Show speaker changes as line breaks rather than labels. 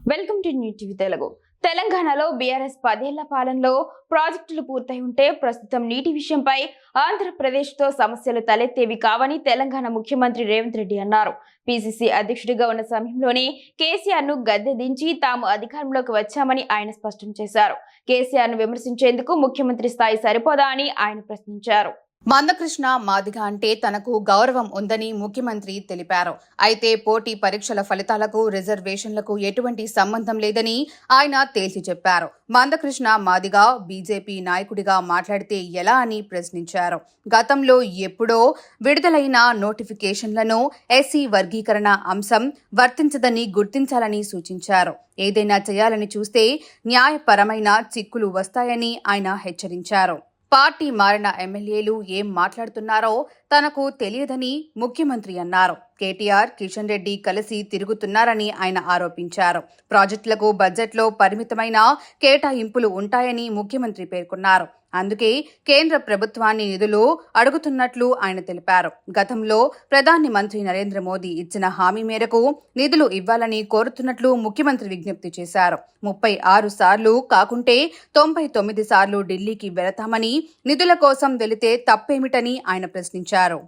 Welcome to new TV Telugu. తెలంగాణలో BRS 10 ఏళ్ల పాలనలో ప్రాజెక్టులు పూర్తయి ఉంటే ప్రస్తుతం నీటి విషయంపై ఆంధ్రప్రదేశ్తో సమస్యలు తలెత్తేవి కావని తెలంగాణ ముఖ్యమంత్రి రేవంత్ రెడ్డి అన్నారు. పీసీసీ అధ్యక్షుడిగా ఉన్న సమయంలోనే కేసీఆర్ ను గద్దె దించి తాము అధికారంలోకి వచ్చామని ఆయన స్పష్టం చేశారు. కేసీఆర్ ను విమర్శించేందుకు ముఖ్యమంత్రి స్థాయి సరిపోదా అని ఆయన ప్రశ్నించారు.
మందకృష్ణ మాదిగ అంటే తనకు గౌరవం ఉందని ముఖ్యమంత్రి తెలిపారు. అయితే పోటీ పరీక్షల ఫలితాలకు రిజర్వేషన్లకు ఎటువంటి సంబంధం లేదని ఆయన తేల్చి చెప్పారు. మందకృష్ణ మాదిగ బీజేపీ నాయకుడిగా మాట్లాడితే ఎలా అని ప్రశ్నించారు. గతంలో ఎప్పుడో విడుదలైన నోటిఫికేషన్లను ఎస్సీ వర్గీకరణ అంశం వర్తించదని గుర్తించాలని సూచించారు. ఏదైనా చేయాలని చూస్తే న్యాయపరమైన చిక్కులు వస్తాయని ఆయన హెచ్చరించారు. పార్టీ మారిన ఎమ్మెల్యేలు ఏం మాట్లాడుతున్నారో తనకు తెలియదని ముఖ్యమంత్రి అన్నారు. కేటీఆర్, కిషన్ రెడ్డి కలిసి తిరుగుతున్నారని ఆయన ఆరోపించారు. ప్రాజెక్టులకు బడ్జెట్లో పరిమితమైన కేటాయింపులు ఉంటాయని ముఖ్యమంత్రి పేర్కొన్నారు. అందుకే కేంద్ర ప్రభుత్వాన్ని నిధులు అడుగుతున్నట్లు ఆయన తెలిపారు. గతంలో ప్రధాని మంత్రి నరేంద్ర మోదీ ఇచ్చిన హామీ మేరకు నిధులు ఇవ్వాలని కోరుతున్నట్లు ముఖ్యమంత్రి విజ్ఞప్తి చేశారు. 36 సార్లు కాకుంటే 99 సార్లు ఢిల్లీకి వెళతామని, నిధుల కోసం వెళితే తప్పేమిటని ఆయన ప్రశ్నించారు.